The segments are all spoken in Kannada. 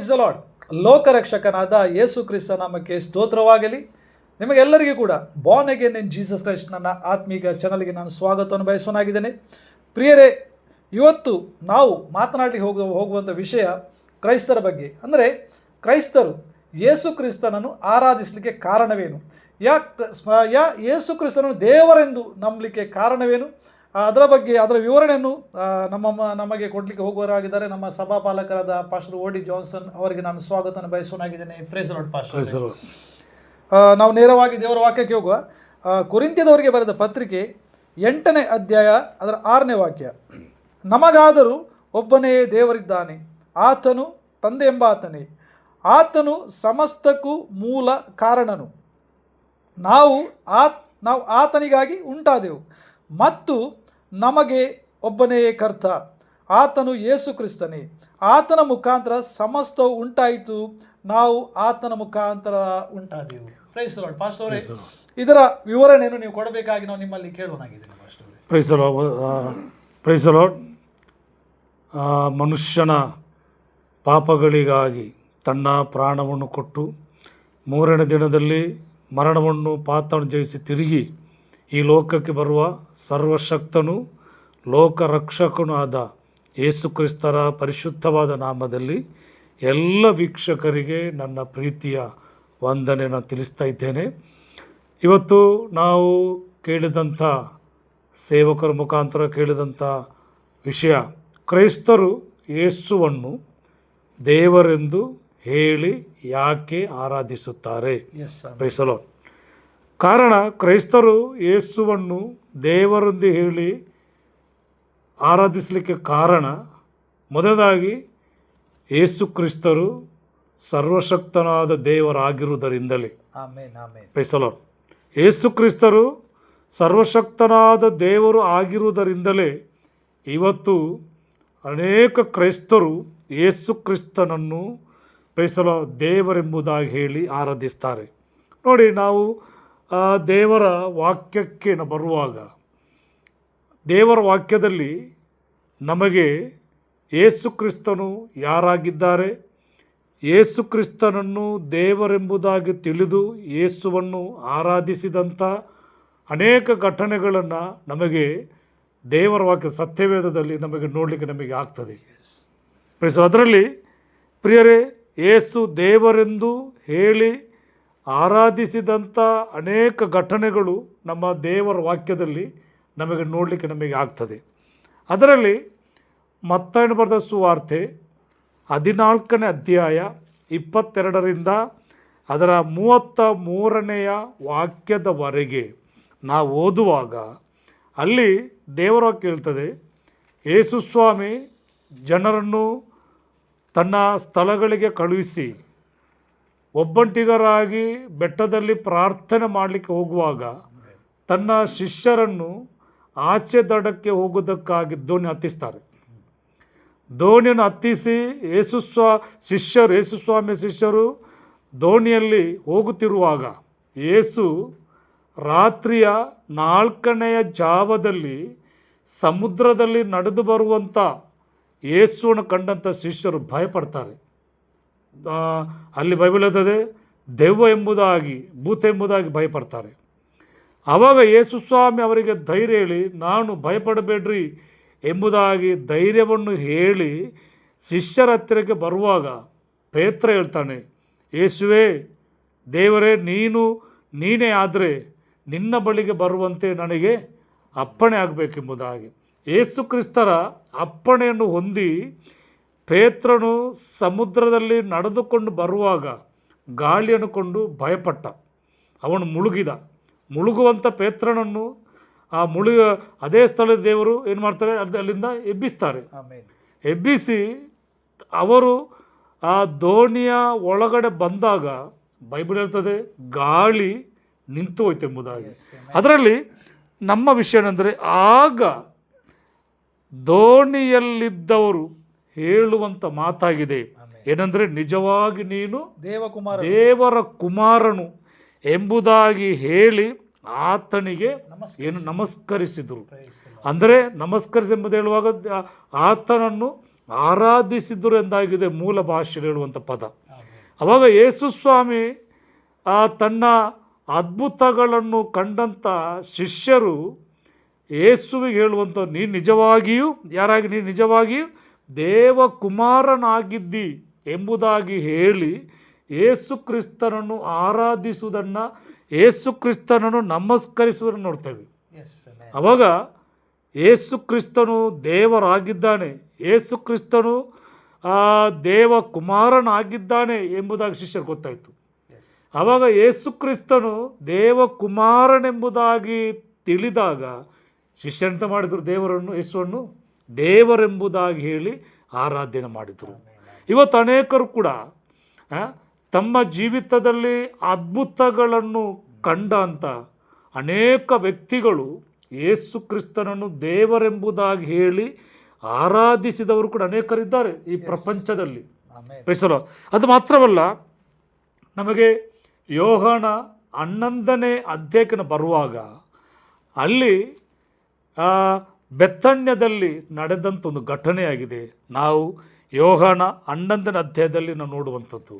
Price the Lord. ಲೋಕರಕ್ಷಕನಾದ ಯೇಸು ಕ್ರಿಸ್ತ ನಾಮಕ್ಕೆ ಸ್ತೋತ್ರವಾಗಲಿ. ನಿಮಗೆಲ್ಲರಿಗೂ ಕೂಡ born again in Jesus Christ ನನ್ನ ಆತ್ಮೀಕ ಚಾನಲ್ಗೆ ನಾನು ಸ್ವಾಗತವನ್ನು ಬಯಸೋನಾಗಿದ್ದೇನೆ. ಪ್ರಿಯರೇ, ಇವತ್ತು ನಾವು ಮಾತನಾಡಿ ಹೋಗುವಂಥ ವಿಷಯ ಕ್ರೈಸ್ತರ ಬಗ್ಗೆ. ಅಂದರೆ ಕ್ರೈಸ್ತರು ಯೇಸು ಕ್ರಿಸ್ತನನ್ನು ಆರಾಧಿಸಲಿಕ್ಕೆ ಕಾರಣವೇನು, ಯೇಸು ಕ್ರಿಸ್ತನನ್ನು ದೇವರೆಂದು ನಂಬಲಿಕ್ಕೆ ಕಾರಣವೇನು, ಅದರ ಬಗ್ಗೆ ಅದರ ವಿವರಣೆಯನ್ನು ನಮಗೆ ಕೊಡಲಿಕ್ಕೆ ಹೋಗುವವರಾಗಿದ್ದಾರೆ ನಮ್ಮ ಸಭಾಪಾಲಕರಾದ ಪಾಸ್ಟರ್ ಓಡಿ ಜಾನ್ಸನ್ ಅವರಿಗೆ ನಾನು ಸ್ವಾಗತವನ್ನು ಬಯಸೋನಾಗಿದ್ದೇನೆ. Praise the Lord pastor. ನಾವು ನೇರವಾಗಿ ದೇವರ ವಾಕ್ಯಕ್ಕೆ ಹೋಗುವ. ಕೊರಿಂಥದವರಿಗೆ ಬರೆದ ಪತ್ರಿಕೆ 8ನೇ ಅಧ್ಯಾಯ ಅದರ 6ನೇ ವಾಕ್ಯ. ನಮಗಾದರೂ ಒಬ್ಬನೇ ದೇವರಿದ್ದಾನೆ, ಆತನು ತಂದೆ ಎಂಬಾತನೇ, ಆತನು ಸಮಸ್ತಕ್ಕೂ ಮೂಲ ಕಾರಣನು. ನಾವು ಆತನಿಗಾಗಿ ಉಂಟಾದೆವು ಮತ್ತು ನಮಗೆ ಒಬ್ಬನೇ ಕರ್ತ, ಆತನು ಯೇಸು ಕ್ರಿಸ್ತನೇ. ಆತನ ಮುಖಾಂತರ ಸಮಸ್ತವು ಉಂಟಾಯಿತು, ನಾವು ಆತನ ಮುಖಾಂತರ ಉಂಟಾದೆವು. Praise the Lord. ಪಾಸ್ಟರ್ ಅವರೇ, ಇದರ ವಿವರಣೆಯನ್ನು ನೀವು ಕೊಡಬೇಕಾಗಿ ನಾವು ನಿಮ್ಮಲ್ಲಿ ಕೇಳೋನಾಗಿದ್ದೇನೆ. ಪಾಸ್ಟರ್ ಅವರೇ. Praise the Lord. ಮನುಷ್ಯನ ಪಾಪಗಳಿಗಾಗಿ ತನ್ನ ಪ್ರಾಣವನ್ನು ಕೊಟ್ಟು 3ನೇ ದಿನದಲ್ಲಿ ಮರಣವನ್ನು ಪಾತಾಳವನ್ನು ಜಯಿಸಿ ತಿರುಗಿ ಈ ಲೋಕಕ್ಕೆ ಬರುವ ಸರ್ವಶಕ್ತನು ಲೋಕರಕ್ಷಕನೂ ಆದ ಯೇಸುಕ್ರಿಸ್ತರ ಪರಿಶುದ್ಧವಾದ ನಾಮದಲ್ಲಿ ಎಲ್ಲ ವೀಕ್ಷಕರಿಗೆ ನನ್ನ ಪ್ರೀತಿಯ ವಂದನೆಯನ್ನು ತಿಳಿಸ್ತಾ ಇದ್ದೇನೆ. ಇವತ್ತು ನಾವು ಕೇಳಿದಂಥ ಸೇವಕರ ಮುಖಾಂತರ ಕೇಳಿದಂಥ ವಿಷಯ, ಕ್ರೈಸ್ತರು ಯೇಸುವನ್ನು ದೇವರೆಂದು ಹೇಳಿ ಯಾಕೆ ಆರಾಧಿಸುತ್ತಾರೆ? ಪ್ರೈಸಲೋ. ಕಾರಣ, ಕ್ರೈಸ್ತರು ಯೇಸುವನ್ನು ದೇವರೆಂದು ಹೇಳಿ ಆರಾಧಿಸಲಿಕ್ಕೆ ಕಾರಣ, ಮೊದಲಾಗಿ ಯೇಸು ಕ್ರಿಸ್ತರು ಸರ್ವಶಕ್ತನಾದ ದೇವರಾಗಿರುವುದರಿಂದಲೇ. ಪ್ರೈಸಲೋ. ಯೇಸು ಕ್ರಿಸ್ತರು ಸರ್ವಶಕ್ತನಾದ ದೇವರು ಆಗಿರುವುದರಿಂದಲೇ ಇವತ್ತು ಅನೇಕ ಕ್ರೈಸ್ತರು ಯೇಸು ಕ್ರಿಸ್ತನನ್ನು ಪ್ರೈಸಲೋ ದೇವರೆಂಬುದಾಗಿ ಹೇಳಿ ಆರಾಧಿಸ್ತಾರೆ. ನೋಡಿ, ನಾವು ದೇವರ ವಾಕ್ಯಕ್ಕೆ ಬರುವಾಗ ದೇವರ ವಾಕ್ಯದಲ್ಲಿ ನಮಗೆ ಯೇಸು ಕ್ರಿಸ್ತನು ಯಾರಾಗಿದ್ದಾರೆ, ಯೇಸು ಕ್ರಿಸ್ತನನ್ನು ದೇವರೆಂಬುದಾಗಿ ತಿಳಿದು ಯೇಸುವನ್ನು ಆರಾಧಿಸಿದಂಥ ಅನೇಕ ಘಟನೆಗಳನ್ನು ನಮಗೆ ದೇವರ ವಾಕ್ಯ ಸತ್ಯವೇದದಲ್ಲಿ ನಮಗೆ ನೋಡಲಿಕ್ಕೆ ನಮಗೆ ಆಗ್ತದೆ. ಅದರಲ್ಲಿ ಪ್ರಿಯರೇ, ಯೇಸು ದೇವರೆಂದು ಹೇಳಿ ಆರಾಧಿಸಿದಂಥ ಅನೇಕ ಘಟನೆಗಳು ನಮ್ಮ ದೇವರ ವಾಕ್ಯದಲ್ಲಿ ನಮಗೆ ನೋಡಲಿಕ್ಕೆ ನಮಗೆ ಆಗ್ತದೆ. ಅದರಲ್ಲಿ ಮತ್ತಾಯನು ಬರೆದ ಸುವಾರ್ತೆ 14ನೇ ಅಧ್ಯಾಯ 22ರಿಂದ ಅದರ 33ನೆಯ ವಾಕ್ಯದವರೆಗೆ ನಾವು ಓದುವಾಗ ಅಲ್ಲಿ ದೇವರ ವಾಕ್ಯ ಹೇಳ್ತದೆ, ಯೇಸು ಸ್ವಾಮಿ ಜನರನ್ನು ತನ್ನ ಸ್ಥಳಗಳಿಗೆ ಕಳುಹಿಸಿ ಒಬ್ಬಂಟಿಗರಾಗಿ ಬೆಟ್ಟದಲ್ಲಿ ಪ್ರಾರ್ಥನೆ ಮಾಡಲಿಕ್ಕೆ ಹೋಗುವಾಗ ತನ್ನ ಶಿಷ್ಯರನ್ನು ಆಚೆ ದಡಕ್ಕೆ ಹೋಗೋದಕ್ಕಾಗಿ ದೋಣಿ ಹತ್ತಿಸ್ತಾರೆ. ದೋಣಿಯನ್ನು ಹತ್ತಿಸಿ ಯೇಸು ಸ್ವಾಮಿ ಶಿಷ್ಯರು ದೋಣಿಯಲ್ಲಿ ಹೋಗುತ್ತಿರುವಾಗ ಯೇಸು ರಾತ್ರಿಯ 4ನೇ ಜಾವದಲ್ಲಿ ಸಮುದ್ರದಲ್ಲಿ ನಡೆದು ಬರುವಂಥ ಯೇಸುವನ್ನು ಕಂಡಂಥ ಶಿಷ್ಯರು ಭಯಪಡ್ತಾರೆ. ಅಲ್ಲಿ ಬೈಬಲ್ ಹೇಳ್ತದೆ, ದೆವ್ವ ಎಂಬುದಾಗಿ ಭೂತ ಎಂಬುದಾಗಿ ಭಯಪಡ್ತಾರೆ. ಆವಾಗ ಯೇಸು ಸ್ವಾಮಿ ಅವರಿಗೆ ಧೈರ್ಯ ಹೇಳಿ, ನಾನು ಭಯಪಡಬೇಡ್ರಿ ಎಂಬುದಾಗಿ ಧೈರ್ಯವನ್ನು ಹೇಳಿ ಶಿಷ್ಯರ ಹತ್ತಿರಕ್ಕೆ ಬರುವಾಗ ಪೇತ್ರ ಹೇಳ್ತಾನೆ, ಯೇಸುವೇ, ದೇವರೇ, ನೀನೇ ಆದರೆ ನಿನ್ನ ಬಳಿಗೆ ಬರುವಂತೆ ನನಗೆ ಅಪ್ಪಣೆ ಆಗಬೇಕೆಂಬುದಾಗಿ ಯೇಸು ಕ್ರಿಸ್ತರ ಅಪ್ಪಣೆಯನ್ನು ಹೊಂದಿ ಪೇತ್ರನು ಸಮುದ್ರದಲ್ಲಿ ನಡೆದುಕೊಂಡು ಬರುವಾಗ ಗಾಳಿಯನ್ನು ಕೊಂಡು ಭಯಪಟ್ಟ. ಅವನು ಮುಳುಗುವಂಥ ಪೇತ್ರನನ್ನು ಅದೇ ಸ್ಥಳದ ದೇವರು ಏನು ಮಾಡ್ತಾರೆ, ಅಲ್ಲಿಂದ ಎಬ್ಬಿಸ್ತಾರೆ. ಎಬ್ಬಿಸಿ ಅವರು ಆ ದೋಣಿಯ ಒಳಗಡೆ ಬಂದಾಗ ಬೈಬಲ್ ಹೇಳ್ತದೆ, ಗಾಳಿ ನಿಂತು ಹೋಯ್ತು ಎಂಬುದಾಗಿ. ಅದರಲ್ಲಿ ನಮ್ಮ ವಿಷಯ ಏನಂದರೆ, ಆಗ ದೋಣಿಯಲ್ಲಿದ್ದವರು ಹೇಳುವಂಥ ಮಾತಾಗಿದೆ, ಏನಂದರೆ, ನಿಜವಾಗಿ ನೀನು ದೇವರ ಕುಮಾರನು ಎಂಬುದಾಗಿ ಹೇಳಿ ಆತನಿಗೆ ಏನು ನಮಸ್ಕರಿಸಿದರು. ಅಂದರೆ ನಮಸ್ಕರಿಸಿ ಎಂಬುದು ಹೇಳುವಾಗ ಆತನನ್ನು ಆರಾಧಿಸಿದರು ಎಂದಾಗಿದೆ ಮೂಲ ಭಾಷೆಯಲ್ಲಿ ಹೇಳುವಂಥ ಪದ. ಅವಾಗ ಯೇಸು ಸ್ವಾಮಿ ತನ್ನ ಅದ್ಭುತಗಳನ್ನು ಕಂಡಂಥ ಶಿಷ್ಯರು ಯೇಸುವಿಗೆ ಹೇಳುವಂಥ ನೀನು ನಿಜವಾಗಿಯೂ ನೀನು ನಿಜವಾಗಿಯೂ ದೇವಕುಮಾರನಾಗಿದ್ದಿ ಎಂಬುದಾಗಿ ಹೇಳಿ ಯೇಸು ಕ್ರಿಸ್ತನನ್ನು ಆರಾಧಿಸುವುದನ್ನು, ಯೇಸು ಕ್ರಿಸ್ತನನ್ನು ನಮಸ್ಕರಿಸುವುದನ್ನು ನೋಡ್ತೇವೆ. ಅವಾಗ ಯೇಸು ಕ್ರಿಸ್ತನು ದೇವರಾಗಿದ್ದಾನೆ, ಯೇಸು ಕ್ರಿಸ್ತನು ದೇವಕುಮಾರನಾಗಿದ್ದಾನೆ ಎಂಬುದಾಗಿ ಶಿಷ್ಯರು ಗೊತ್ತಾಯಿತು. ಆವಾಗ ಯೇಸು ಕ್ರಿಸ್ತನು ದೇವಕುಮಾರನೆಂಬುದಾಗಿ ತಿಳಿದಾಗ ಶಿಷ್ಯಂತ ಮಾಡಿದರು, ಯೇಸುವನ್ನು ದೇವರೆಂಬುದಾಗಿ ಹೇಳಿ ಆರಾಧನೆ ಮಾಡಿದರು. ಇವತ್ತು ಅನೇಕರು ಕೂಡ ತಮ್ಮ ಜೀವಿತದಲ್ಲಿ ಅದ್ಭುತಗಳನ್ನು ಕಂಡಂಥ ಅನೇಕ ವ್ಯಕ್ತಿಗಳು ಯೇಸು ಕ್ರಿಸ್ತನನ್ನು ದೇವರೆಂಬುದಾಗಿ ಹೇಳಿ ಆರಾಧಿಸಿದವರು ಕೂಡ ಅನೇಕರಿದ್ದಾರೆ ಈ ಪ್ರಪಂಚದಲ್ಲಿ. ಅದು ಮಾತ್ರವಲ್ಲ, ನಮಗೆ ಯೋಹಾನ 11ನೇ ಅಧ್ಯಾಯಕ್ಕೆ ಬರುವಾಗ ಅಲ್ಲಿ ಬೆತ್ತಣ್ಯದಲ್ಲಿ ನಡೆದಂಥ ಒಂದು ಘಟನೆಯಾಗಿದೆ. ನಾವು ಯೋಹಾನ 11ನೇ ಅಧ್ಯಾಯದಲ್ಲಿ ನಾವು ನೋಡುವಂಥದ್ದು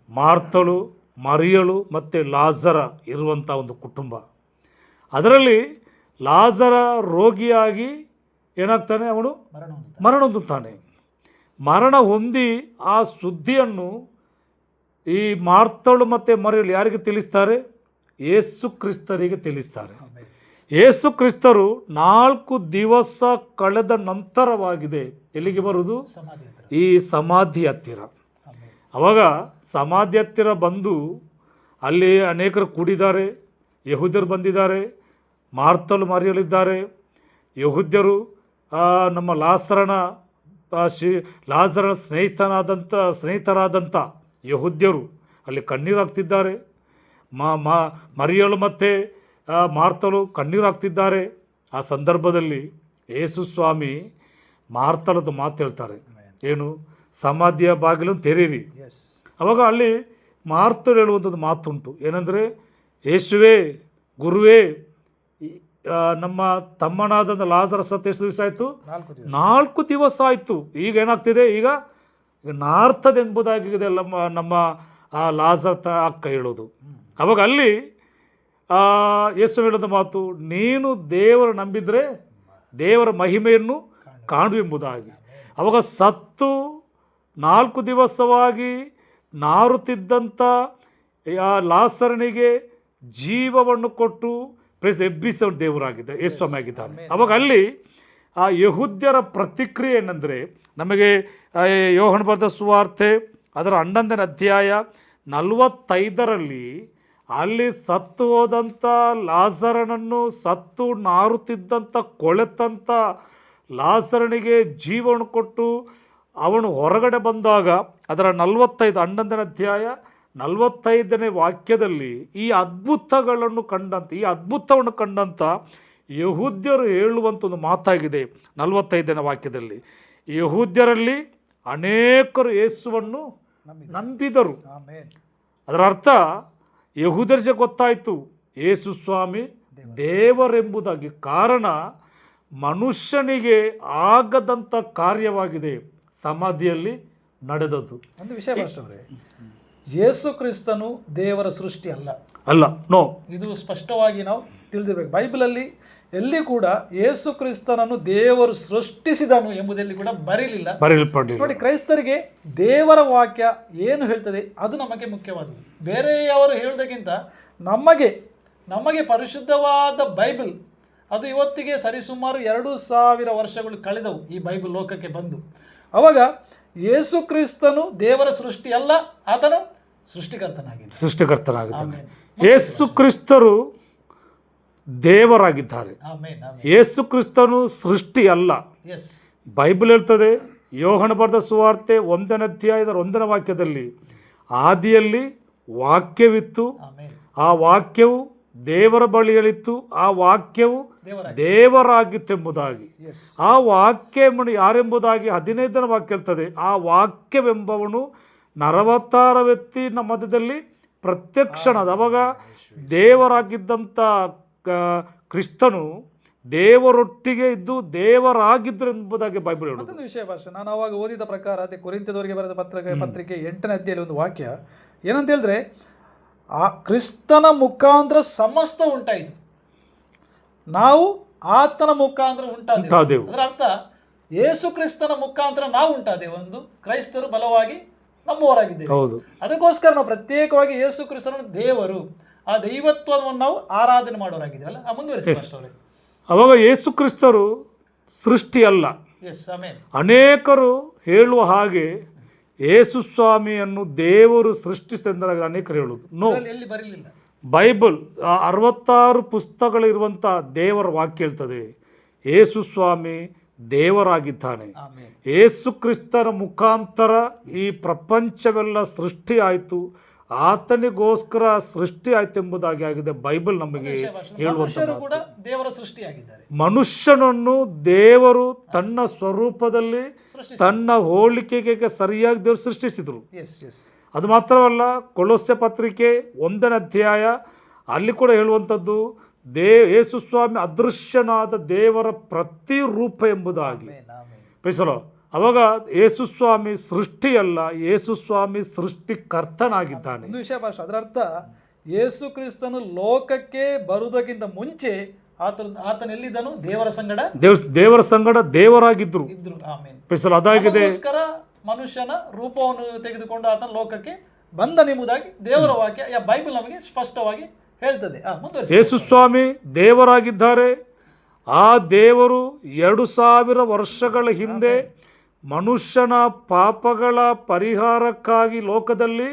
ಮಾರ್ತಳು, ಮರಿಯಳು ಮತ್ತು ಲಾಜರ ಇರುವಂಥ ಒಂದು ಕುಟುಂಬ. ಅದರಲ್ಲಿ ಲಾಜರ ರೋಗಿಯಾಗಿ ಏನಾಗ್ತಾನೆ, ಅವನು ಮರಣ ಹೊಂದುತ್ತಾನೆ. ಮರಣ ಹೊಂದಿ ಆ ಸುದ್ದಿಯನ್ನು ಈ ಮಾರ್ತಳು ಮತ್ತು ಮರಿಯಳು ಯಾರಿಗೆ ತಿಳಿಸ್ತಾರೆ? ಯೇಸು ಕ್ರಿಸ್ತರಿಗೆ ತಿಳಿಸ್ತಾರೆ. ಯೇಸು ಕ್ರಿಸ್ತರು 4 ದಿವಸ ಕಳೆದ ನಂತರವಾಗಿದೆ ಎಲ್ಲಿಗೆ ಬರುವುದು? ಈ ಸಮಾಧಿ ಹತ್ತಿರ. ಅವಾಗ ಸಮಾಧಿ ಹತ್ತಿರ ಬಂದು ಅಲ್ಲಿ ಅನೇಕರು ಕೂಡಿದ್ದಾರೆ. ಯಹೂದ್ಯರು ಬಂದಿದ್ದಾರೆ, ಮಾರ್ತಳು ಮರಿಯಲಿದ್ದಾರೆ. ಯಹೂದ್ಯರು ನಮ್ಮ ಲಾಜರನ ಸ್ನೇಹಿತರಾದಂಥ ಯಹೂದ್ಯರು ಅಲ್ಲಿ ಕಣ್ಣೀರು ಹಾಕ್ತಿದ್ದಾರೆ. ಮರಿಯಳು ಮತ್ತು ಮಾರ್ತಳು ಕಣ್ಣೀರು ಹಾಕ್ತಿದ್ದಾರೆ. ಆ ಸಂದರ್ಭದಲ್ಲಿ ಯೇಸು ಸ್ವಾಮಿ ಮಾರ್ತಳದ ಮಾತು ಹೇಳ್ತಾರೆ, ಏನು? ಸಮಾಧಿಯ ಬಾಗಿಲನ್ನು ತೆರೀರಿ. ಅವಾಗ ಅಲ್ಲಿ ಮಾರ್ತಳು ಹೇಳುವಂಥದ್ದು ಮಾತುಂಟು, ಏನಂದರೆ, ಯೇಸುವೇ, ಗುರುವೇ, ನಮ್ಮ ತಮ್ಮನಾದ ಲಾಜರ ಸತ್ತು ಎಷ್ಟು ದಿವಸ ಆಯಿತು? 4 ದಿವಸ ಆಯಿತು. ಈಗ ಏನಾಗ್ತಿದೆ? ಈಗ ನಾರ್ತದೆ ಎಂಬುದಾಗಿದೆ ನಮ್ಮ ಆ ಲಾಜರ್ ಅಕ್ಕ ಹೇಳೋದು. ಅವಾಗ ಅಲ್ಲಿ ಯೇಸು ಹೇಳೋದ ಮಾತು, ನೀನು ದೇವರು ನಂಬಿದರೆ ದೇವರ ಮಹಿಮೆಯನ್ನು ಕಾಣು ಎಂಬುದಾಗಿ. ಅವಾಗ ಸತ್ತು 4 ದಿವಸವಾಗಿ ನಾರುತ್ತಿದ್ದಂಥ ಲಾಸರನಿಗೆ ಜೀವವನ್ನು ಕೊಟ್ಟು ಎಬ್ಬಿಸಿದ ದೇವರಾಗಿದ್ದ ಯೇಸು ಸ್ವಾಮಿ ಆಗಿದ್ದಾನೆ. ಅವಾಗ ಅಲ್ಲಿ ಆ ಯಹೂದ್ಯರ ಪ್ರತಿಕ್ರಿಯೆ ಏನಂದರೆ, ನಮಗೆ ಯೋಹಾನ ಬರೆದ ಸುವಾರ್ತೆ ಅದರ 11ನೇ ಅಧ್ಯಾಯ 45ರಲ್ಲಿ ಅಲ್ಲಿ ಸತ್ತು ಹೋದಂಥ ಲಾಜರನನ್ನು, ಸತ್ತು ನಾರುತ್ತಿದ್ದಂಥ ಕೊಳೆತಂಥ ಲಾಜರನಿಗೆ ಜೀವವನ್ನು ಕೊಟ್ಟು ಅವನು ಹೊರಗಡೆ ಬಂದಾಗ ಅದರ 11ನೇ ಅಧ್ಯಾಯ 45ನೇ ವಾಕ್ಯದಲ್ಲಿ ಈ ಅದ್ಭುತವನ್ನು ಕಂಡಂಥ ಯಹೂದ್ಯರು ಹೇಳುವಂಥ ಒಂದು ಮಾತಾಗಿದೆ. 45ನೇ ವಾಕ್ಯದಲ್ಲಿ ಯಹೂದ್ಯರಲ್ಲಿ ಅನೇಕರು ಯೇಸುವನ್ನು ನಂಬಿದರು. ಅದರ ಅರ್ಥ ಯಹೂದ್ಯರಿಗೆ ಗೊತ್ತಾಯಿತು ಯೇಸು ಸ್ವಾಮಿ ದೇವರೆಂಬುದಾಗಿ. ಕಾರಣ ಮನುಷ್ಯನಿಗೆ ಆಗದಂಥ ಕಾರ್ಯವಾಗಿದೆ ಸಮಾಧಿಯಲ್ಲಿ ನಡೆದದ್ದು. ಒಂದು ವಿಷಯ ಅವರೇ, ಯೇಸು ಕ್ರಿಸ್ತನು ದೇವರ ಸೃಷ್ಟಿ ಅಲ್ಲ. ನೋ, ಇದು ಸ್ಪಷ್ಟವಾಗಿ ನಾವು ತಿಳಿದಿರಬೇಕು. ಬೈಬಲಲ್ಲಿ ಎಲ್ಲಿ ಕೂಡ ಯೇಸು ಕ್ರಿಸ್ತನನ್ನು ದೇವರು ಸೃಷ್ಟಿಸಿದನು ಎಂಬುದೆಲ್ಲಿ ಕೂಡ ಬರೀಲಿಲ್ಲ. ನೋಡಿ, ಕ್ರೈಸ್ತರಿಗೆ ದೇವರ ವಾಕ್ಯ ಏನು ಹೇಳ್ತದೆ ಅದು ನಮಗೆ ಮುಖ್ಯವಾದದ್ದು. ಬೇರೆಯವರು ಹೇಳೋದಕ್ಕಿಂತ ನಮಗೆ ಪರಿಶುದ್ಧವಾದ ಬೈಬಲ್, ಅದು ಇವತ್ತಿಗೆ ಸರಿಸುಮಾರು 2000 ವರ್ಷಗಳು ಕಳೆದವು ಈ ಬೈಬಲ್ ಲೋಕಕ್ಕೆ ಬಂದು. ಅವಾಗ ಯೇಸು ಕ್ರಿಸ್ತನು ದೇವರ ಸೃಷ್ಟಿ ಅಲ್ಲ, ಆತನು ಸೃಷ್ಟಿಕರ್ತನಾಗಿದ್ದಾನೆ. ಯೇಸು ಕ್ರಿಸ್ತರು ದೇವರಾಗಿದ್ದಾರೆ. ಯೇಸು ಕ್ರಿಸ್ತನು ಸೃಷ್ಟಿ ಅಲ್ಲ. ಬೈಬಲ್ ಹೇಳ್ತದೆ, ಯೋಹಾನ ಬರೆದ ಸುವಾರ್ತೆ 1ನೇ ಅಧ್ಯಾಯದ 1ನೇ ವಾಕ್ಯದಲ್ಲಿ, ಆದಿಯಲ್ಲಿ ವಾಕ್ಯವಿತ್ತು, ಆ ವಾಕ್ಯವು ದೇವರ ಬಳಿಯಲ್ಲಿತ್ತು, ಆ ವಾಕ್ಯವು ದೇವರಾಗಿತ್ತೆಂಬುದಾಗಿ. ಆ ವಾಕ್ಯ ಯಾರೆಂಬುದಾಗಿ 15ನೇ ವಾಕ್ಯ ಹೇಳ್ತದೆ, ಆ ವಾಕ್ಯವೆಂಬವನು ನರವತಾರ ವ್ಯಕ್ತಿ ನಮ್ಮ ಮಧ್ಯದಲ್ಲಿ ಪ್ರತ್ಯಕ್ಷನಾದ. ಅವಾಗ ದೇವರಾಗಿದ್ದಂಥ ಕ್ರಿಸ್ತನು ದೇವರೊಟ್ಟಿಗೆ ಇದ್ದು ದೇವರಾಗಿದ್ರು ಎಂಬುದಾಗಿ ಬೈಬಲ್ ಹೇಳುವುದು. ಮತ್ತೊಂದು ವಿಷಯ ಭಾಷೆ, ನಾನು ಅವಾಗ ಓದಿದ ಪ್ರಕಾರ ಅದೇ ಕೊರಿಂಥದವರಿಗೆ ಬರೆದ ಪತ್ರಿಕೆ 8ನೇ ಅಧ್ಯಾಯದಲ್ಲಿ ಒಂದು ವಾಕ್ಯ ಏನಂತ ಹೇಳಿದ್ರೆ, ಆ ಕ್ರಿಸ್ತನ ಮುಖಾಂತರ ಸಮಸ್ತ ಉಂಟಾಯಿತು, ನಾವು ಆತನ ಮುಖಾಂತರ ಉಂಟಾದೆವು. ಅದರ ಅರ್ಥ ಯೇಸು ಕ್ರಿಸ್ತನ ಮುಖಾಂತರ ನಾವು ಉಂಟಾದೆವು, ಒಂದು ಕ್ರೈಸ್ತರು ಬಲವಾಗಿ ನಮ್ಮವರಾಗಿದ್ದೇವೆ. ಹೌದು, ಅದಕ್ಕೋಸ್ಕರ ನಾವು ಪ್ರತ್ಯೇಕವಾಗಿ ಯೇಸು ಕ್ರಿಸ್ತನ ದೇವರು, ಆ ದೈವತ್ವವನ್ನು ನಾವು ಆರಾಧನೆ ಮಾಡೋರಾಗಿದ್ದೇವಲ್ಲ. ಮುಂದುವರಿಸಿ. ಅವಾಗ ಯೇಸು ಕ್ರಿಸ್ತರು ಸೃಷ್ಟಿ ಅಲ್ಲ. ಅನೇಕರು ಹೇಳುವ ಹಾಗೆ ಯೇಸು ಸ್ವಾಮಿಯನ್ನು ದೇವರು ಸೃಷ್ಟಿಸಿದ ಅನೇಕರು ಹೇಳುವುದು. ನೋ, ಎಲ್ಲಿ ಬರಲಿಲ್ಲ. ಬೈಬಲ್ 66 ಪುಸ್ತಕಗಳಿರುವಂಥ ದೇವರ ವಾಕ್ಯ ಹೇಳ್ತದೆ, ಯೇಸು ಸ್ವಾಮಿ ದೇವರಾಗಿದ್ದಾನೆ. ಯೇಸು ಕ್ರಿಸ್ತನ ಮುಖಾಂತರ ಈ ಪ್ರಪಂಚವೆಲ್ಲ ಸೃಷ್ಟಿ ಆಯಿತು, ಆತನಿಗೋಸ್ಕರ ಸೃಷ್ಟಿ ಆಯ್ತು ಎಂಬುದಾಗಿ ಆಗಿದೆ ಬೈಬಲ್ ನಮಗೆ ಹೇಳುವಂತ. ಮನುಷ್ಯನನ್ನು ದೇವರು ತನ್ನ ಸ್ವರೂಪದಲ್ಲಿ ತನ್ನ ಹೋಲಿಕೆಗೆ ಸರಿಯಾಗಿ ದೇವರು ಸೃಷ್ಟಿಸಿದ್ರು. ಅದು ಮಾತ್ರವಲ್ಲ, ಕೊಲೊಸ್ಸೆ ಪತ್ರಿಕೆ 1ನೇ ಅಧ್ಯಾಯ ಅಲ್ಲಿ ಕೂಡ ಹೇಳುವಂಥದ್ದು, ಯೇಸು ಸ್ವಾಮಿ ಅದೃಶ್ಯನಾದ ದೇವರ ಪ್ರತಿರೂಪ ಎಂಬುದಾಗಿ. ಪ್ರೀಸಲೋ, ಅವಾಗ ಯೇಸು ಸ್ವಾಮಿ ಸೃಷ್ಟಿ ಅಲ್ಲ, ಯೇಸು ಸ್ವಾಮಿ ಸೃಷ್ಟಿಕರ್ತನಾಗಿದ್ದಾನೆ. ಒಂದು ವಿಷಯ ಭಾಷೆ, ಅದರ ಅರ್ಥ ಯೇಸು ಕ್ರಿಸ್ತನು ಲೋಕಕ್ಕೆ ಬರುವುದಕ್ಕಿಂತ ಮುಂಚೆ ಆತನ ಎಲ್ಲಿದ್ದನು? ದೇವರ ಸಂಗಡ ದೇವರಾಗಿದ್ರು. ಅದಾಗಿದೆ. ಮನುಷ್ಯನ ರೂಪವನ್ನು ತೆಗೆದುಕೊಂಡು ಆತನ ಲೋಕಕ್ಕೆ ಬಂದನೆಂಬುದಾಗಿ ದೇವರ ವಾಕ್ಯ ಬೈಬಲ್ ನಮಗೆ ಸ್ಪಷ್ಟವಾಗಿ ಹೇಳ್ತದೆ. ಯೇಸು ಸ್ವಾಮಿ ದೇವರಾಗಿದ್ದಾರೆ. ಆ ದೇವರು 2000 ವರ್ಷಗಳ ಹಿಂದೆ ಮನುಷ್ಯನ ಪಾಪಗಳ ಪರಿಹಾರಕ್ಕಾಗಿ ಲೋಕದಲ್ಲಿ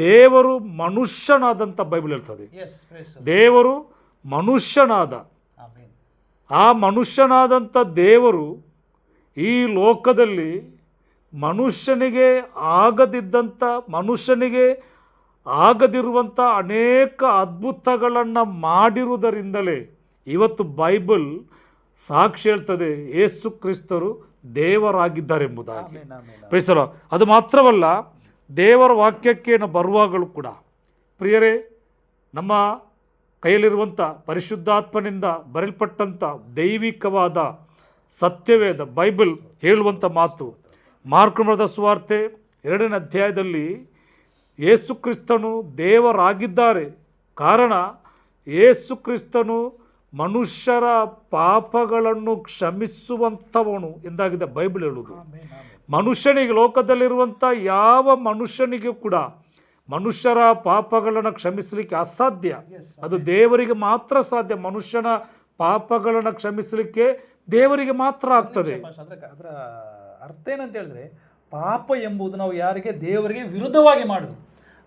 ದೇವರು ಮನುಷ್ಯನಾದಂಥ ಬೈಬಲ್ ಹೇಳ್ತದೆ. ದೇವರು ಮನುಷ್ಯನಾದ, ಆ ಮನುಷ್ಯನಾದಂಥ ದೇವರು ಈ ಲೋಕದಲ್ಲಿ ಮನುಷ್ಯನಿಗೆ ಆಗದಿರುವಂಥ ಅನೇಕ ಅದ್ಭುತಗಳನ್ನು ಮಾಡಿರುವುದರಿಂದಲೇ ಇವತ್ತು ಬೈಬಲ್ ಸಾಕ್ಷಿ ಹೇಳ್ತದೆ ಯೇಸು ಕ್ರಿಸ್ತರು ದೇವರಾಗಿದ್ದಾರೆ ಎಂಬುದಾಗಿ. ಪ್ರೀಸಲ, ಅದು ಮಾತ್ರವಲ್ಲ, ದೇವರ ವಾಕ್ಯಕ್ಕೆ ನಾವು ಬರುವಾಗಲೂ ಕೂಡ ಪ್ರಿಯರೇ, ನಮ್ಮ ಕೈಯಲ್ಲಿರುವಂಥ ಪರಿಶುದ್ಧಾತ್ಮನಿಂದ ಬರೆಯಲ್ಪಟ್ಟಂಥ ದೈವಿಕವಾದ ಸತ್ಯವೇದ ಬೈಬಲ್ ಹೇಳುವಂಥ ಮಾತು, ಮಾರ್ಕ್ ಬರೆದ ಸುವಾರ್ತೆ 2ನೇ ಅಧ್ಯಾಯದಲ್ಲಿ ಯೇಸು ಕ್ರಿಸ್ತನು ದೇವರಾಗಿದ್ದಾರೆ. ಕಾರಣ ಯೇಸು ಕ್ರಿಸ್ತನು ಮನುಷ್ಯರ ಪಾಪಗಳನ್ನು ಕ್ಷಮಿಸುವಂಥವನು ಎಂದಾಗಿದೆ ಬೈಬಲ್ ಹೇಳುವುದು. ಮನುಷ್ಯನಿಗೆ, ಲೋಕದಲ್ಲಿರುವಂಥ ಯಾವ ಮನುಷ್ಯನಿಗೂ ಕೂಡ ಮನುಷ್ಯರ ಪಾಪಗಳನ್ನು ಕ್ಷಮಿಸಲಿಕ್ಕೆ ಅಸಾಧ್ಯ. ಅದು ದೇವರಿಗೆ ಮಾತ್ರ ಸಾಧ್ಯ. ಮನುಷ್ಯನ ಪಾಪಗಳನ್ನು ಕ್ಷಮಿಸಲಿಕ್ಕೆ ದೇವರಿಗೆ ಮಾತ್ರ ಆಗ್ತದೆ. ಅದರ ಅರ್ಥ ಏನಂತ ಹೇಳಿದ್ರೆ, ಪಾಪ ಎಂಬುದು ನಾವು ಯಾರಿಗೆ? ದೇವರಿಗೆ ವಿರುದ್ಧವಾಗಿ ಮಾಡುದು.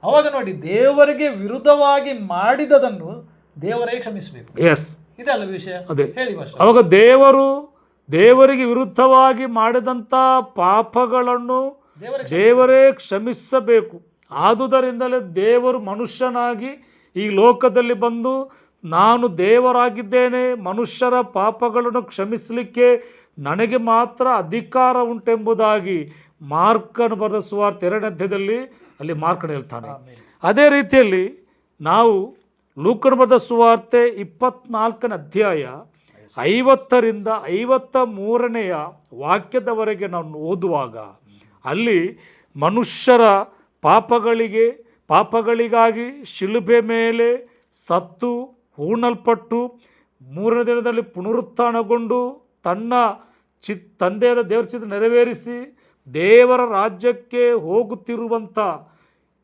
ಅವಾಗ ನೋಡಿ, ದೇವರಿಗೆ ವಿರುದ್ಧವಾಗಿ ಮಾಡಿದದನ್ನು ದೇವರೇ ಕ್ಷಮಿಸಬೇಕು. ಇದಲ್ಲ ವಿಷಯ. ಅದೇ ಅವಾಗ ದೇವರಿಗೆ ವಿರುದ್ಧವಾಗಿ ಮಾಡಿದಂಥ ಪಾಪಗಳನ್ನು ದೇವರೇ ಕ್ಷಮಿಸಬೇಕು. ಆದುದರಿಂದಲೇ ದೇವರು ಮನುಷ್ಯನಾಗಿ ಈ ಲೋಕದಲ್ಲಿ ಬಂದು, ನಾನು ದೇವರಾಗಿದ್ದೇನೆ, ಮನುಷ್ಯರ ಪಾಪಗಳನ್ನು ಕ್ಷಮಿಸಲಿಕ್ಕೆ ನನಗೆ ಮಾತ್ರ ಅಧಿಕಾರ ಉಂಟೆಂಬುದಾಗಿ ಮಾರ್ಕನ ಬರೆದ ಸುವಾರ್ತೆ 2ನೇ ಅಧ್ಯಾಯದಲ್ಲಿ ಅಲ್ಲಿ ಮಾರ್ಕನ ಹೇಳ್ತಾನೆ. ಅದೇ ರೀತಿಯಲ್ಲಿ ನಾವು ಲೂಕನ ಬರೆದ ಸುವಾರ್ತೆ 24ನೇ ಅಧ್ಯಾಯ 50ರಿಂದ 53ನೇ ವಾಕ್ಯದವರೆಗೆ ನಾವು ಓದುವಾಗ ಅಲ್ಲಿ ಮನುಷ್ಯರ ಪಾಪಗಳಿಗಾಗಿ ಶಿಲುಬೆ ಮೇಲೆ ಸತ್ತು ಹೂಣಲ್ಪಟ್ಟು 3ನೇ ದಿನದಲ್ಲಿ ಪುನರುತ್ಥಾನಗೊಂಡು ತನ್ನ ತಂದೆಯಾದ ದೇವರ ಚಿತ್ತ ನೆರವೇರಿಸಿ ದೇವರ ರಾಜ್ಯಕ್ಕೆ ಹೋಗುತ್ತಿರುವಂಥ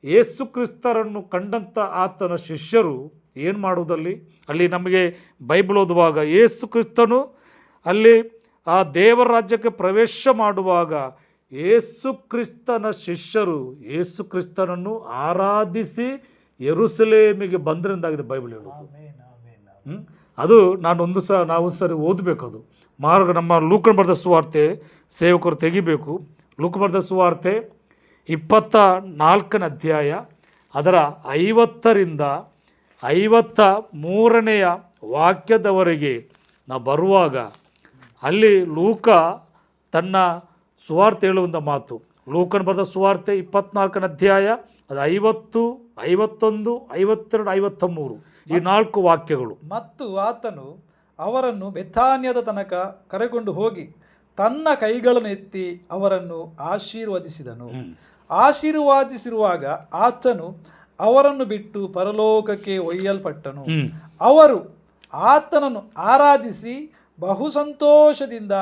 ಯೇಸು ಕ್ರಿಸ್ತರನ್ನು ಕಂಡಂಥ ಆತನ ಶಿಷ್ಯರು ಏನು ಮಾಡುವುದಲ್ಲಿ, ಅಲ್ಲಿ ನಮಗೆ ಬೈಬಲ್ ಓದುವಾಗ ಯೇಸು ಕ್ರಿಸ್ತನು ಅಲ್ಲಿ ಆ ದೇವರ ರಾಜ್ಯಕ್ಕೆ ಪ್ರವೇಶ ಮಾಡುವಾಗ ಯೇಸು ಕ್ರಿಸ್ತನ ಶಿಷ್ಯರು ಯೇಸು ಕ್ರಿಸ್ತನನ್ನು ಆರಾಧಿಸಿ ಯೆರೂಸಲೇಮಿಗೆ ಬಂದರೆಂದಾಗಿದೆ ಬೈಬಲ್ ಹೇಳೋದು. ಅದು ನಾವು ಸರಿ ಓದಬೇಕು. ಅದು ನಮ್ಮ ಲೂಕನ ಬರೆದ ಸುವಾರ್ತೆ ಸೇವಕರು ತೆಗಿಬೇಕು. ಲೂಕನ ಬರೆದ ಸುವಾರ್ತೆ 24ನೇ ಅಧ್ಯಾಯ ಅದರ 50ರಿಂದ 53ನೇ ವಾಕ್ಯದವರೆಗೆ ನಾವು ಬರುವಾಗ ಅಲ್ಲಿ ಲೂಕ ತನ್ನ ಸುವಾರ್ತೆ ಹೇಳುವಂಥ ಮಾತು. ಲೂಕನ ಬರೆದ ಸುವಾರ್ತೆ 24ನೇ ಅಧ್ಯಾಯ ಅದು 50, 51, 52, 53 ಈ 4 ವಾಕ್ಯಗಳು. ಮತ್ತು ಆತನು ಅವರನ್ನು ಬೆಥಾನ್ಯದ ತನಕ ಕರೆಕೊಂಡು ಹೋಗಿ ತನ್ನ ಕೈಗಳನ್ನು ಎತ್ತಿ ಅವರನ್ನು ಆಶೀರ್ವದಿಸಿದನು. ಆಶೀರ್ವಾದಿಸಿರುವಾಗ ಆತನು ಅವರನ್ನು ಬಿಟ್ಟು ಪರಲೋಕಕ್ಕೆ ಒಯ್ಯಲ್ಪಟ್ಟನು. ಅವರು ಆತನನ್ನು ಆರಾಧಿಸಿ ಬಹು ಸಂತೋಷದಿಂದ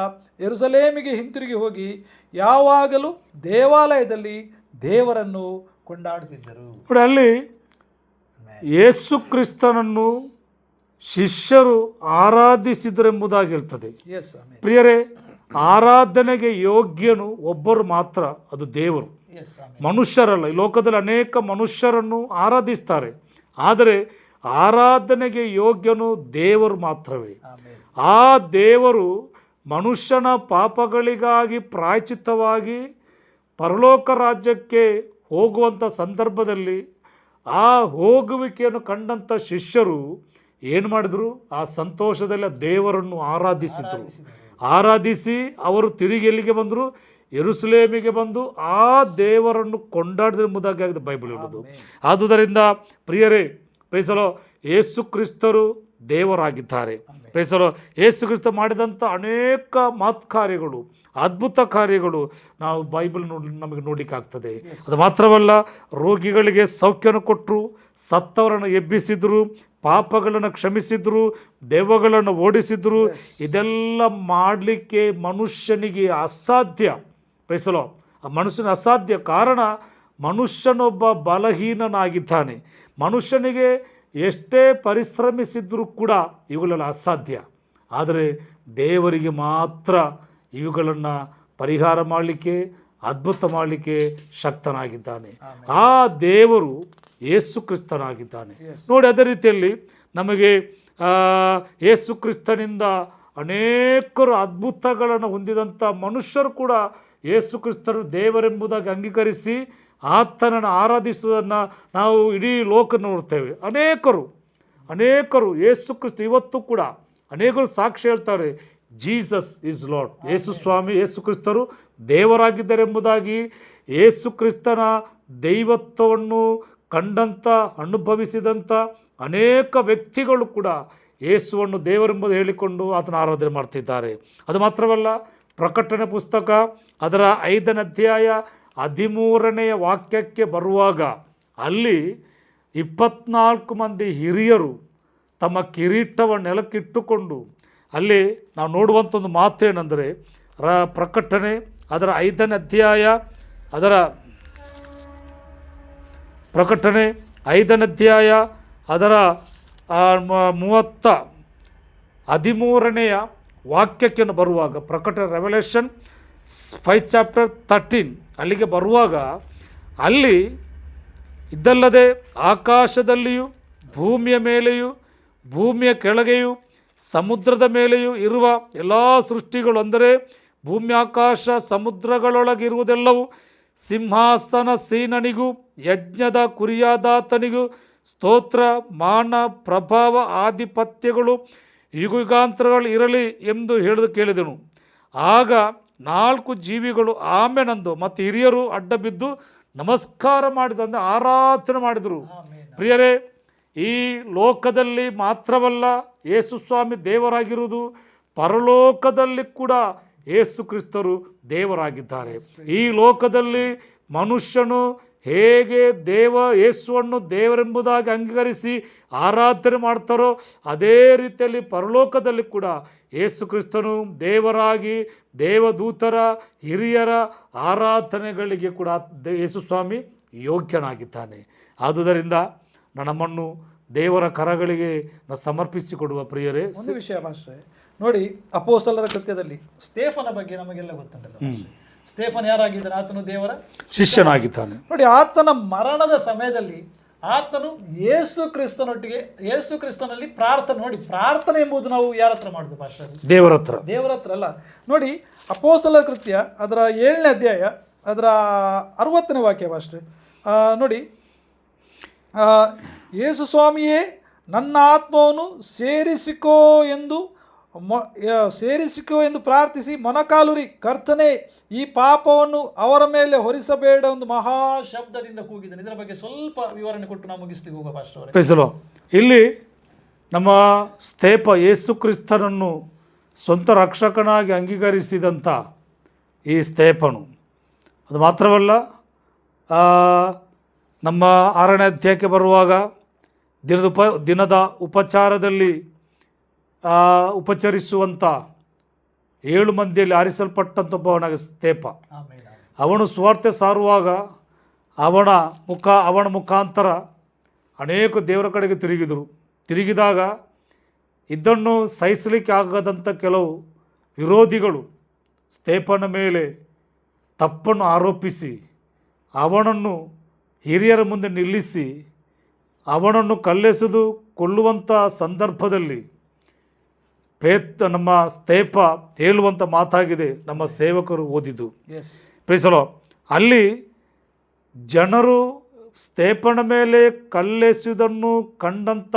ಯೆರೂಸಲೇಮಿಗೆ ಹಿಂತಿರುಗಿ ಹೋಗಿ ಯಾವಾಗಲೂ ದೇವಾಲಯದಲ್ಲಿ ದೇವರನ್ನು ಕೊಂಡಾಡುತ್ತಿದ್ದರು. ಅಲ್ಲಿ ಯೇಸು ಕ್ರಿಸ್ತನನ್ನು ಶಿಷ್ಯರು ಆರಾಧಿಸಿದರೆಂಬುದಾಗಿ ಹೇಳ್ತದೆ. ಪ್ರಿಯರೇ, ಆರಾಧನೆಗೆ ಯೋಗ್ಯನು ಒಬ್ಬರು ಮಾತ್ರ, ಅದು ದೇವರು, ಮನುಷ್ಯರಲ್ಲ. ಈ ಲೋಕದಲ್ಲಿ ಅನೇಕ ಮನುಷ್ಯರನ್ನು ಆರಾಧಿಸ್ತಾರೆ, ಆದರೆ ಆರಾಧನೆಗೆ ಯೋಗ್ಯನು ದೇವರು ಮಾತ್ರವೇ. ಆ ದೇವರು ಮನುಷ್ಯನ ಪಾಪಗಳಿಗಾಗಿ ಪ್ರಾಯಶ್ಚಿತ್ತವಾಗಿ ಪರಲೋಕ ರಾಜ್ಯಕ್ಕೆ ಹೋಗುವಂಥ ಸಂದರ್ಭದಲ್ಲಿ ಆ ಹೋಗುವಿಕೆಯನ್ನು ಕಂಡಂಥ ಶಿಷ್ಯರು ಏನು ಮಾಡಿದರು? ಆ ಸಂತೋಷದಲ್ಲಿ ದೇವರನ್ನು ಆರಾಧಿಸಿ ಅವರು ತಿರುಗಿ ಎಲ್ಲಿಗೆ ಬಂದರು? ಯೆರೂಸಲೇಮಿಗೆ ಬಂದು ಆ ದೇವರನ್ನು ಕೊಂಡಾಡಿದೆಂಬುದಾಗಿ ಆಗಿದೆ ಬೈಬಲ್ ಹೇಳೋದು. ಆದುದರಿಂದ ಪ್ರಿಯರೇ, ಪ್ರೈಸಲೋ, ಯೇಸು ಕ್ರಿಸ್ತರು ದೇವರಾಗಿದ್ದಾರೆ. ಪ್ರೈಸಲೋ, ಯೇಸು ಕ್ರಿಸ್ತ ಮಾಡಿದಂಥ ಅನೇಕ ಕಾರ್ಯಗಳು, ಅದ್ಭುತ ಕಾರ್ಯಗಳು ನಾವು ಬೈಬಲ್ ನಮಗೆ ನೋಡಲಿಕ್ಕಾಗ್ತದೆ. ಅದು ಮಾತ್ರವಲ್ಲ, ರೋಗಿಗಳಿಗೆ ಸೌಖ್ಯನ ಕೊಟ್ಟರು, ಸತ್ತವರನ್ನು ಎಬ್ಬಿಸಿದ್ರು, ಪಾಪಗಳನ್ನು ಕ್ಷಮಿಸಿದ್ರು, ದೆವ್ವಗಳನ್ನು ಓಡಿಸಿದ್ರು. ಇದೆಲ್ಲ ಮಾಡಲಿಕ್ಕೆ ಮನುಷ್ಯನಿಗೆ ಅಸಾಧ್ಯ. ಪ್ರೈಸಲೋ, ಆ ಮನುಷ್ಯನ ಅಸಾಧ್ಯ. ಕಾರಣ, ಮನುಷ್ಯನೊಬ್ಬ ಬಲಹೀನನಾಗಿದ್ದಾನೆ. ಮನುಷ್ಯನಿಗೆ ಎಷ್ಟೇ ಪರಿಶ್ರಮಿಸಿದ್ರೂ ಕೂಡ ಇವುಗಳೆಲ್ಲ ಅಸಾಧ್ಯ. ಆದರೆ ದೇವರಿಗೆ ಮಾತ್ರ ಇವುಗಳನ್ನು ಪರಿಹಾರ ಮಾಡಲಿಕ್ಕೆ, ಅದ್ಭುತ ಮಾಡಲಿಕ್ಕೆ ಶಕ್ತನಾಗಿದ್ದಾನೆ. ಆ ದೇವರು ಯೇಸು ಕ್ರಿಸ್ತನಾಗಿದ್ದಾನೆ. ನೋಡಿ, ಅದೇ ರೀತಿಯಲ್ಲಿ ನಮಗೆ ಯೇಸು ಕ್ರಿಸ್ತನಿಂದ ಅನೇಕರು ಅದ್ಭುತಗಳನ್ನು ಹೊಂದಿದಂಥ ಮನುಷ್ಯರು ಕೂಡ ಯೇಸು ಕ್ರಿಸ್ತನು ದೇವರೆಂಬುದಾಗಿ ಅಂಗೀಕರಿಸಿ ಆತನನ್ನು ಆರಾಧಿಸುವುದನ್ನು ನಾವು ಇಡೀ ಲೋಕ ನೋಡ್ತೇವೆ. ಅನೇಕರು ಯೇಸು ಕ್ರಿಸ್ತ ಇವತ್ತು ಕೂಡ ಅನೇಕರು ಸಾಕ್ಷಿ ಹೇಳ್ತಾರೆ, ಜೀಸಸ್ ಈಸ್ ಲಾರ್ಡ್, ಯೇಸು ಸ್ವಾಮಿ, ಯೇಸು ಕ್ರಿಸ್ತರು ದೇವರಾಗಿದ್ದಾರೆ ಎಂಬುದಾಗಿ. ಯೇಸು ಕ್ರಿಸ್ತನ ದೈವತ್ವವನ್ನು ಕಂಡಂಥ, ಅನುಭವಿಸಿದಂಥ ಅನೇಕ ವ್ಯಕ್ತಿಗಳು ಕೂಡ ಯೇಸುವನ್ನು ದೇವರೆಂಬುದು ಹೇಳಿಕೊಂಡು ಆತನ ಆರಾಧನೆ ಮಾಡ್ತಿದ್ದಾರೆ. ಅದು ಮಾತ್ರವಲ್ಲ, ಪ್ರಕಟಣೆ ಪುಸ್ತಕ ಅದರ 5ನೇ ಅಧ್ಯಾಯ 13ನೇ ವಾಕ್ಯಕ್ಕೆ ಬರುವಾಗ ಅಲ್ಲಿ 24 ಮಂದಿ ಹಿರಿಯರು ತಮ್ಮ ಕಿರೀಟವನ್ನು ನೆಲಕ್ಕಿಟ್ಟುಕೊಂಡು, ಅಲ್ಲಿ ನಾವು ನೋಡುವಂಥ ಒಂದು ಮಾತೇನೆಂದರೆ, ಪ್ರಕಟಣೆ ಅದರ 5ನೇ ಅಧ್ಯಾಯ ಅದರ ಪ್ರಕಟಣೆ 5ನೇ ಅಧ್ಯಾಯ ಅದರ 13ನೇ ವಾಕ್ಯಕ್ಕೆ ಬರುವಾಗ, ಪ್ರಕಟಣೆ ರೆವಲ್ಯೂಷನ್ 5:13 ಅಲ್ಲಿಗೆ ಬರುವಾಗ, ಅಲ್ಲಿ ಇದಲ್ಲದೆ ಆಕಾಶದಲ್ಲಿಯೂ ಭೂಮಿಯ ಮೇಲೆಯೂ ಭೂಮಿಯ ಕೆಳಗೆಯೂ ಸಮುದ್ರದ ಮೇಲೆಯೂ ಇರುವ ಎಲ್ಲ ಸೃಷ್ಟಿಗಳು, ಅಂದರೆ ಭೂಮಿ ಆಕಾಶ ಸಮುದ್ರಗಳೊಳಗಿರುವುದೆಲ್ಲವೂ ಸಿಂಹಾಸನ ಸೀನನಿಗೂ ಯಜ್ಞದ ಕುರಿಯಾದಾತನಿಗೂ ಸ್ತೋತ್ರ, ಮಾನ, ಪ್ರಭಾವ, ಆಧಿಪತ್ಯಗಳು ಯುಗಾಂತರಗಳು ಇರಲಿ ಎಂದು ಹೇಳದು ಕೇಳಿದನು. ಆಗ 4 ಜೀವಿಗಳು ಆಮೆನಂದು ಮತ್ತು ಹಿರಿಯರು ಅಡ್ಡ ಬಿದ್ದು ನಮಸ್ಕಾರ ಮಾಡಿದಂತೆ ಆರಾಧನೆ ಮಾಡಿದರು. ಪ್ರಿಯರೇ, ಈ ಲೋಕದಲ್ಲಿ ಮಾತ್ರವಲ್ಲ ಯೇಸು ಸ್ವಾಮಿ ದೇವರಾಗಿರುವುದು, ಪರಲೋಕದಲ್ಲಿ ಕೂಡ ಯೇಸು ಕ್ರಿಸ್ತರು ದೇವರಾಗಿದ್ದಾರೆ. ಈ ಲೋಕದಲ್ಲಿ ಮನುಷ್ಯನು ಹೇಗೆ ಯೇಸುವನ್ನು ದೇವರೆಂಬುದಾಗಿ ಅಂಗೀಕರಿಸಿ ಆರಾಧನೆ ಮಾಡ್ತಾರೋ, ಅದೇ ರೀತಿಯಲ್ಲಿ ಪರಲೋಕದಲ್ಲಿ ಕೂಡ ಯೇಸು ಕ್ರಿಸ್ತನು ದೇವರಾಗಿ ದೇವದೂತರ ಹಿರಿಯರ ಆರಾಧನೆಗಳಿಗೆ ಕೂಡ ಯೇಸು ಸ್ವಾಮಿ ಯೋಗ್ಯನಾಗಿದ್ದಾನೆ. ಆದುದರಿಂದ ನಮ್ಮನ್ನು ದೇವರ ಕರಗಳಿಗೆ ಸಮರ್ಪಿಸಿಕೊಡುವ ಪ್ರಿಯರೇ. ಒಂದು ವಿಷಯ ಮಾಸ್ಟ್ರೆ, ನೋಡಿ, ಅಪೊಸ್ತಲರ ಕೃತ್ಯದಲ್ಲಿ ಸ್ಟೇಫನ ಬಗ್ಗೆ ನಮಗೆಲ್ಲ ಗೊತ್ತುಂಟಲ್ಲ. ಸ್ಟೇಫನ್ ಯಾರಾಗಿದ್ದಾನೆ? ಆತನು ದೇವರ ಶಿಷ್ಯನಾಗಿದ್ದಾನೆ. ನೋಡಿ, ಆತನ ಮರಣದ ಸಮಯದಲ್ಲಿ ಆತನು ಯೇಸು ಕ್ರಿಸ್ತನಲ್ಲಿ ಪ್ರಾರ್ಥನೆ. ನೋಡಿ, ಪ್ರಾರ್ಥನೆ ಎಂಬುದು ನಾವು ಯಾರ ಹತ್ರ ಮಾಡುದು ಮಾಸ್ಟರ್? ದೇವರ ಹತ್ರ ಅಲ್ಲ. ನೋಡಿ, ಅಪೊಸ್ತಲರ ಕೃತ್ಯ ಅದರ 7ನೇ ಅಧ್ಯಾಯ ಅದರ 60ನೇ ವಾಕ್ಯ ಮಾಸ್ಟ್ರೆ. ನೋಡಿ, ಯೇಸು ಸ್ವಾಮಿಯೇ ನನ್ನ ಆತ್ಮವನ್ನು ಸೇರಿಸಿಕೋ ಎಂದು ಪ್ರಾರ್ಥಿಸಿ ಮೊಣಕಾಲುರಿ, ಕರ್ತನೇ ಈ ಪಾಪವನ್ನು ಅವರ ಮೇಲೆ ಹೊರಿಸಬೇಡ ಒಂದು ಮಹಾ ಶಬ್ದದಿಂದ ಕೂಗಿದನು. ಇದರ ಬಗ್ಗೆ ಸ್ವಲ್ಪ ವಿವರಣೆ ಕೊಟ್ಟು ನಾವು ಮುಗಿಸ್ಲಿಕ್ಕೆ ಹೋಗುವ ಪಾಸ್ಟರ್. ಇಲ್ಲಿ ನಮ್ಮ ಸ್ತೇಪ ಯೇಸು ಕ್ರಿಸ್ತನನ್ನು ಸ್ವಂತ ರಕ್ಷಕನಾಗಿ ಅಂಗೀಕರಿಸಿದಂಥ ಈ ಸ್ತೇಪನು. ಅದು ಮಾತ್ರವಲ್ಲ, ನಮ್ಮ 6ನೇ ಅಧ್ಯಾಯಕ್ಕೆ ಬರುವಾಗ ದಿನದ ಉಪಚಾರದಲ್ಲಿ ಉಪಚರಿಸುವಂಥ 7 ಮಂದಿಯಲ್ಲಿ ಆರಿಸಲ್ಪಟ್ಟಂಥೊಬ್ಬವನಾಗ ಸ್ತೇಪ. ಅವನು ಸುವಾರ್ತೆ ಸಾರುವಾಗ ಅವನ ಮುಖಾಂತರ ಅನೇಕ ದೇವರ ಕಡೆಗೆ ತಿರುಗಿದಾಗ ಇದನ್ನು ಸಹಿಸಲಿಕ್ಕೆ ಆಗದಂಥ ಕೆಲವು ವಿರೋಧಿಗಳು ಸ್ತೇಪನ ಮೇಲೆ ತಪ್ಪನ್ನು ಆರೋಪಿಸಿ ಅವನನ್ನು ಹಿರಿಯರ ಮುಂದೆ ನಿಲ್ಲಿಸಿ ಅವನನ್ನು ಕಲ್ಲೆಸೆದು ಕೊಲ್ಲುವಂಥ ಸಂದರ್ಭದಲ್ಲಿ ನಮ್ಮ ಸ್ತೇಪ ಹೇಳುವಂಥ ಮಾತಾಗಿದೆ, ನಮ್ಮ ಸೇವಕರು ಓದಿದ್ದು. ಪ್ರೀಸಲೋ, ಅಲ್ಲಿ ಜನರು ಸ್ತೇಪನ ಮೇಲೆ ಕಲ್ಲೆಸೆಯುವುದನ್ನು ಕಂಡಂಥ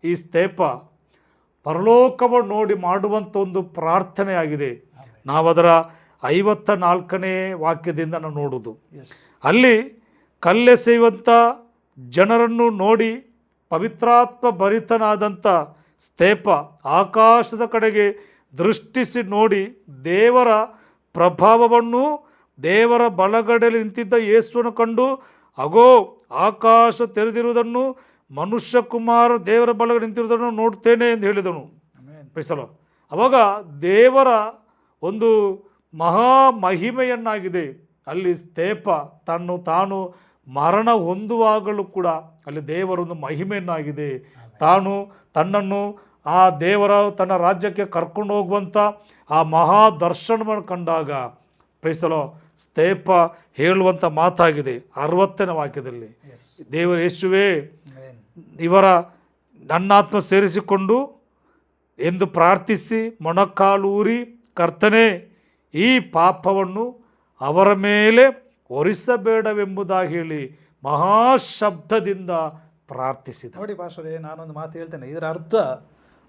ಈ ಸ್ತೇಪ ಪರಲೋಕವನ್ನು ನೋಡಿ ಮಾಡುವಂಥ ಒಂದು ಪ್ರಾರ್ಥನೆಯಾಗಿದೆ. ನಾವದರ 54ನೇ ವಾಕ್ಯದಿಂದ ನಾವು ನೋಡುವುದು. ಅಲ್ಲಿ ಕಲ್ಲೆಸೆಯುವಂಥ ಜನರನ್ನು ನೋಡಿ ಪವಿತ್ರಾತ್ಮ ಭರಿತನಾದಂಥ ಸ್ತೇಪ ಆಕಾಶದ ಕಡೆಗೆ ದೃಷ್ಟಿಸಿ ನೋಡಿ ದೇವರ ಪ್ರಭಾವವನ್ನು, ದೇವರ ಬಲಗಡೆಯಲ್ಲಿ ನಿಂತಿದ್ದ ಯೇಸುವನ್ನು ಕಂಡು, ಅಗೋ ಆಕಾಶ ತೆರೆದಿರುವುದನ್ನು, ಮನುಷ್ಯ ಕುಮಾರ ದೇವರ ಬಲಗಡೆ ನಿಂತಿರುವುದನ್ನು ನೋಡ್ತೇನೆ ಎಂದು ಹೇಳಿದನು. ಪ್ರೀಸಲೋ, ಅವಾಗ ದೇವರ ಒಂದು ಮಹಾ ಮಹಿಮೆಯನ್ನಾಗಿದೆ. ಅಲ್ಲಿ ಸ್ತೇಪ ತಾನು ಮರಣ ಹೊಂದುವಾಗಲೂ ಕೂಡ ಅಲ್ಲಿ ದೇವರೊಂದು ಮಹಿಮೆಯನ್ನಾಗಿದೆ. ತನ್ನನ್ನು ಆ ದೇವರ ತನ್ನ ರಾಜ್ಯಕ್ಕೆ ಕರ್ಕೊಂಡು ಹೋಗುವಂಥ ಆ ಮಹಾ ದರ್ಶನವನ್ನು ಕಂಡಾಗ ಪ್ರೀಸಲೋ ಸ್ತೇಪ ಹೇಳುವಂಥ ಮಾತಾಗಿದೆ 60ನೇ ವಾಕ್ಯದಲ್ಲಿ, ದೇವರ ಯೇಸುವೇ ನನ್ನಾತ್ಮ ಸೇರಿಸಿಕೊಂಡು ಎಂದು ಪ್ರಾರ್ಥಿಸಿ ಮೊಣಕಾಲೂರಿ, ಕರ್ತನೇ ಈ ಪಾಪವನ್ನು ಅವರ ಮೇಲೆ ಹೊರಿಸಬೇಡವೆಂಬುದಾಗಿ ಹೇಳಿ ಮಹಾಶಬ್ದದಿಂದ ಪ್ರಾರ್ಥಿಸಿದ. ನೋಡಿ ಪಾಸ್ಟರೇ, ನಾನೊಂದು ಮಾತು ಹೇಳ್ತೇನೆ. ಇದರ ಅರ್ಥ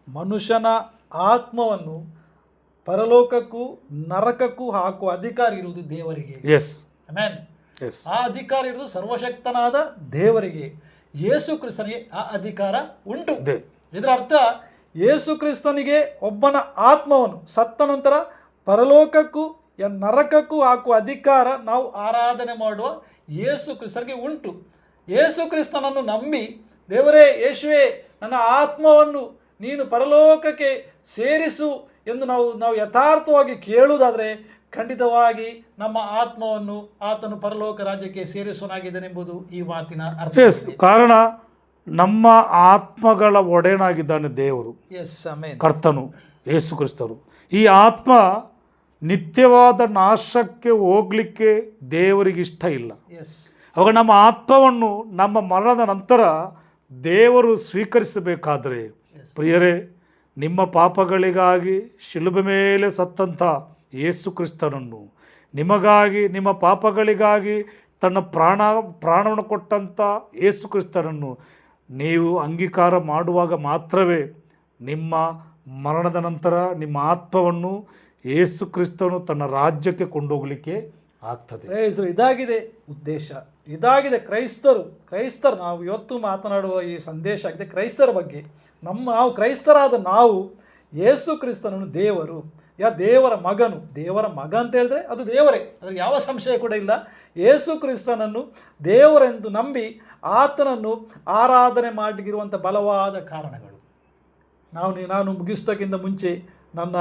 ಮನುಷ್ಯನ ಆತ್ಮವನ್ನು ಪರಲೋಕಕ್ಕೂ ನರಕಕ್ಕೂ ಹಾಕುವ ಅಧಿಕಾರ ಇರುವುದು ದೇವರಿಗೆ. ಆ ಅಧಿಕಾರ ಇರುವುದು ಸರ್ವಶಕ್ತನಾದ ದೇವರಿಗೆ. ಯೇಸು ಕ್ರಿಸ್ತನಿಗೆ ಆ ಅಧಿಕಾರ ಉಂಟು. ಇದರ ಅರ್ಥ ಯೇಸು ಕ್ರಿಸ್ತನಿಗೆ ಒಬ್ಬನ ಆತ್ಮವನ್ನು ಸತ್ತ ನಂತರ ಪರಲೋಕಕ್ಕೂ ನರಕಕ್ಕೂ ಹಾಕುವ ಅಧಿಕಾರ ನಾವು ಆರಾಧನೆ ಮಾಡುವ ಯೇಸು ಕ್ರಿಸ್ತನಿಗೆ ಉಂಟು. ಯೇಸು ಕ್ರಿಸ್ತನನ್ನು ನಂಬಿ, ದೇವರೇ ಯೇಸುವೇ ನನ್ನ ಆತ್ಮವನ್ನು ನೀನು ಪರಲೋಕಕ್ಕೆ ಸೇರಿಸು ಎಂದು ನಾವು ಯಥಾರ್ಥವಾಗಿ ಕೇಳುವುದಾದರೆ ಖಂಡಿತವಾಗಿ ನಮ್ಮ ಆತ್ಮವನ್ನು ಆತನು ಪರಲೋಕ ರಾಜ್ಯಕ್ಕೆ ಸೇರಿಸುವನಾಗಿದ್ದಾನೆಂಬುದು ಈ ಮಾತಿನ ಅರ್ಥ. ಕಾರಣ ನಮ್ಮ ಆತ್ಮಗಳ ಒಡೆಯನಾಗಿದ್ದಾನೆ ದೇವರು, ಕರ್ತನು ಯೇಸು ಕ್ರಿಸ್ತರು. ಈ ಆತ್ಮ ನಿತ್ಯವಾದ ನಾಶಕ್ಕೆ ಹೋಗ್ಲಿಕ್ಕೆ ದೇವರಿಗೆ ಇಷ್ಟ ಇಲ್ಲ. ಅವಾಗ ನಮ್ಮ ಆತ್ಮವನ್ನು ನಮ್ಮ ಮರಣದ ನಂತರ ದೇವರು ಸ್ವೀಕರಿಸಬೇಕಾದರೆ, ಪ್ರಿಯರೇ, ನಿಮ್ಮ ಪಾಪಗಳಿಗಾಗಿ ಶಿಲುಬೆ ಮೇಲೆ ಸತ್ತಂಥ ಯೇಸು ಕ್ರಿಸ್ತನನ್ನು, ನಿಮಗಾಗಿ ನಿಮ್ಮ ಪಾಪಗಳಿಗಾಗಿ ತನ್ನ ಪ್ರಾಣವನ್ನು ಕೊಟ್ಟಂಥ ಯೇಸು ಕ್ರಿಸ್ತನನ್ನು ನೀವು ಅಂಗೀಕಾರ ಮಾಡುವಾಗ ಮಾತ್ರವೇ ನಿಮ್ಮ ಮರಣದ ನಂತರ ನಿಮ್ಮ ಆತ್ಮವನ್ನು ಯೇಸು ಕ್ರಿಸ್ತನು ತನ್ನ ರಾಜ್ಯಕ್ಕೆ ಕೊಂಡೋಗಲಿಕ್ಕೆ ಆಗ್ತದೆ. ಇದಾಗಿದೆ ಉದ್ದೇಶ, ಇದಾಗಿದೆ ಕ್ರೈಸ್ತರು ನಾವು ಇವತ್ತು ಮಾತನಾಡುವ ಈ ಸಂದೇಶ ಆಗಿದೆ ಕ್ರೈಸ್ತರ ಬಗ್ಗೆ. ನಾವು ಕ್ರೈಸ್ತರಾದ ನಾವು ಯೇಸು ಕ್ರಿಸ್ತನನ್ನು ದೇವರ ಮಗ ಅಂತ ಹೇಳಿದ್ರೆ ಅದು ದೇವರೇ, ಅದಕ್ಕೆ ಯಾವ ಸಂಶಯ ಕೂಡ ಇಲ್ಲ. ಯೇಸು ಕ್ರಿಸ್ತನನ್ನು ದೇವರೆಂದು ನಂಬಿ ಆತನನ್ನು ಆರಾಧನೆ ಮಾಡಲಿಕ್ಕಿರುವಂಥ ಬಲವಾದ ಕಾರಣಗಳು. ನಾನು ಮುಗಿಸೋಕ್ಕಿಂತ ಮುಂಚೆ ನನ್ನ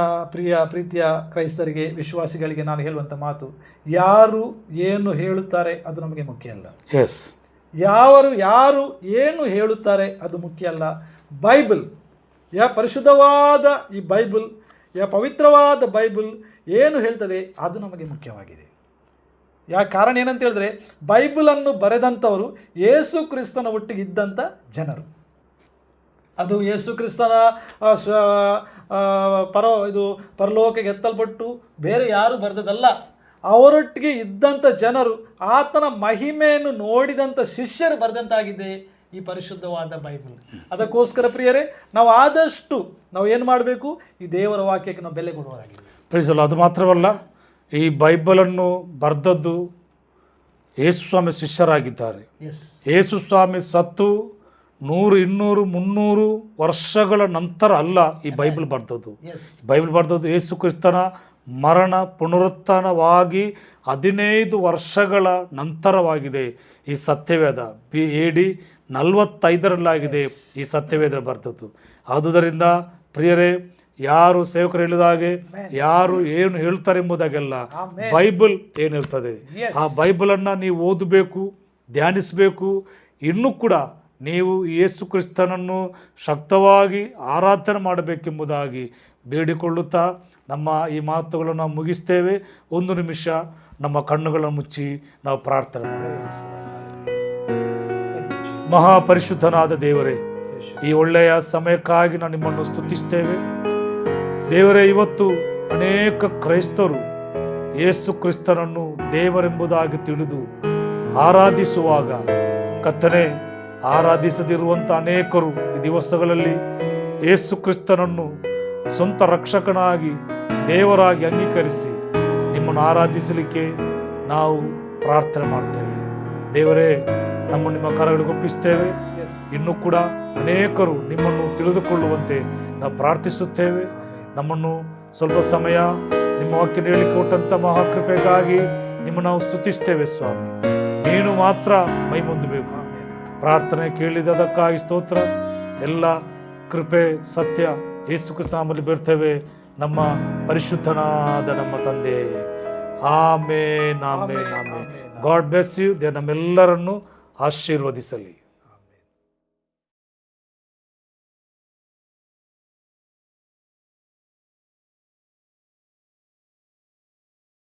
ಪ್ರೀತಿಯ ಕ್ರೈಸ್ತರಿಗೆ, ವಿಶ್ವಾಸಿಗಳಿಗೆ ನಾನು ಹೇಳುವಂಥ ಮಾತು, ಯಾರು ಏನು ಹೇಳುತ್ತಾರೆ ಅದು ನಮಗೆ ಮುಖ್ಯ ಅಲ್ಲ. ಯಾರು ಏನು ಹೇಳುತ್ತಾರೆ ಅದು ಮುಖ್ಯ ಅಲ್ಲ. ಬೈಬಲ್, ಪರಿಶುದ್ಧವಾದ ಈ ಬೈಬಲ್, ಪವಿತ್ರವಾದ ಬೈಬಲ್ ಏನು ಹೇಳ್ತದೆ ಅದು ನಮಗೆ ಮುಖ್ಯವಾಗಿದೆ. ಕಾರಣ ಏನಂತ ಹೇಳಿದ್ರೆ, ಬೈಬಲನ್ನು ಬರೆದಂಥವರು ಯೇಸು ಕ್ರಿಸ್ತನ ಒಟ್ಟಿಗೆ ಇದ್ದಂಥ ಜನರು. ಅದು ಯೇಸು ಕ್ರಿಸ್ತನ ಪರಲೋಕಕ್ಕೆ ಎತ್ತಲ್ಪಟ್ಟು ಬೇರೆ ಯಾರು ಬರೆದದಲ್ಲ. ಅವರೊಟ್ಟಿಗೆ ಇದ್ದಂಥ ಜನರು, ಆತನ ಮಹಿಮೆಯನ್ನು ನೋಡಿದಂಥ ಶಿಷ್ಯರು ಬರೆದಂತಾಗಿದೆ ಈ ಪರಿಶುದ್ಧವಾದ ಬೈಬಲ್. ಅದಕ್ಕೋಸ್ಕರ ಪ್ರಿಯರೇ, ನಾವು ಆದಷ್ಟು ಏನು ಮಾಡಬೇಕು, ಈ ದೇವರ ವಾಕ್ಯಕ್ಕೆ ನಾವು ಬೆಲೆ ಕೊಡುವರಾಗಿದೆ. ಪ್ರೀಸಲ್ಲ. ಅದು ಮಾತ್ರವಲ್ಲ, ಈ ಬೈಬಲನ್ನು ಬರೆದದ್ದು ಯೇಸು ಸ್ವಾಮಿ ಶಿಷ್ಯರಾಗಿದ್ದಾರೆ. ಯೇಸು ಸ್ವಾಮಿ ಸತ್ತು 100, 200, 300 ವರ್ಷಗಳ ನಂತರ ಅಲ್ಲ ಈ ಬೈಬಲ್ ಬರ್ದದ್ದು. ಬೈಬಲ್ ಬರ್ದದ್ದು ಯೇಸು ಕ್ರಿಸ್ತನ ಮರಣ ಪುನರುತ್ಥಾನವಾಗಿ 15 ವರ್ಷಗಳ ನಂತರವಾಗಿದೆ. ಈ ಸತ್ಯವೇದ AD 45ರಲ್ಲಾಗಿದೆ ಈ ಸತ್ಯವೇದ ಬರ್ದದ್ದು. ಆದುದರಿಂದ ಪ್ರಿಯರೇ, ಯಾರು ಸೇವಕರು ಹೇಳಿದ ಹಾಗೆ ಯಾರು ಏನು ಹೇಳ್ತಾರೆ ಎಂಬುದಾಗೆಲ್ಲ ಬೈಬಲ್ ಏನಿರ್ತದೆ ಆ ಬೈಬಲನ್ನು ನೀವು ಓದಬೇಕು, ಧ್ಯಾನಿಸಬೇಕು. ಇನ್ನೂ ಕೂಡ ನೀವು ಯೇಸು ಕ್ರಿಸ್ತನನ್ನು ಶಕ್ತವಾಗಿ ಆರಾಧನೆ ಮಾಡಬೇಕೆಂಬುದಾಗಿ ಬೇಡಿಕೊಳ್ಳುತ್ತಾ ನಮ್ಮ ಈ ಮಾತುಗಳನ್ನು ನಾವು ಮುಗಿಸ್ತೇವೆ. 1 ನಿಮಿಷ ನಮ್ಮ ಕಣ್ಣುಗಳನ್ನು ಮುಚ್ಚಿ ನಾವು ಪ್ರಾರ್ಥನೆ ಮಾಡೋಣ. ಮಹಾಪರಿಶುದ್ಧನಾದ ದೇವರೇ, ಈ ಒಳ್ಳೆಯ ಸಮಯಕ್ಕಾಗಿ ನಾವು ನಿಮ್ಮನ್ನು ಸ್ತುತಿಸ್ತೇವೆ ದೇವರೇ. ಇವತ್ತು ಅನೇಕ ಕ್ರೈಸ್ತರು ಯೇಸು ಕ್ರಿಸ್ತನನ್ನು ದೇವರೆಂಬುದಾಗಿ ತಿಳಿದು ಆರಾಧಿಸುವಾಗ ಕರ್ತನೇ, ಆರಾಧಿಸದಿರುವಂಥ ಅನೇಕರು ಈ ದಿವಸಗಳಲ್ಲಿ ಯೇಸು ಕ್ರಿಸ್ತನನ್ನು ಸ್ವಂತ ರಕ್ಷಕನಾಗಿ ದೇವರಾಗಿ ಅಂಗೀಕರಿಸಿ ನಿಮ್ಮನ್ನು ಆರಾಧಿಸಲಿಕ್ಕೆ ನಾವು ಪ್ರಾರ್ಥನೆ ಮಾಡ್ತೇವೆ ದೇವರೇ. ನಿಮ್ಮ ಕರಗಳಿಗೆ ಒಪ್ಪಿಸ್ತೇವೆ. ಇನ್ನೂ ಕೂಡ ಅನೇಕರು ನಿಮ್ಮನ್ನು ತಿಳಿದುಕೊಳ್ಳುವಂತೆ ನಾವು ಪ್ರಾರ್ಥಿಸುತ್ತೇವೆ. ನಮ್ಮನ್ನು ಸ್ವಲ್ಪ ಸಮಯ ನಿಮ್ಮ ವಾಕ್ಯ ಹೇಳಿಕೆ ಕೊಟ್ಟಂಥ ಮಹಾಕೃಪೆಗಾಗಿ ನಿಮ್ಮನ್ನು ನಾವು ಸ್ತುತಿಸ್ತೇವೆ ಸ್ವಾಮಿ. ನೀನು ಮಾತ್ರ ಮೈ ಹೊಂದಬೇಕು. ಪ್ರಾರ್ಥನೆ ಕೇಳಿದದಕ್ಕಾಗಿ ಸ್ತೋತ್ರ. ಎಲ್ಲ ಕೃಪೆ ಸತ್ಯ ಯೇಸು ಕ್ರಿಸ್ತ ನಾಮದಲ್ಲಿ ಬೇಡ್ತೇವೆ ನಮ್ಮ ಪರಿಶುದ್ಧನಾದ ನಮ್ಮ ತಂದೆ. Amen, amen, amen. God bless you. ನಮ್ಮೆಲ್ಲರನ್ನು ಆಶೀರ್ವದಿಸಲಿ.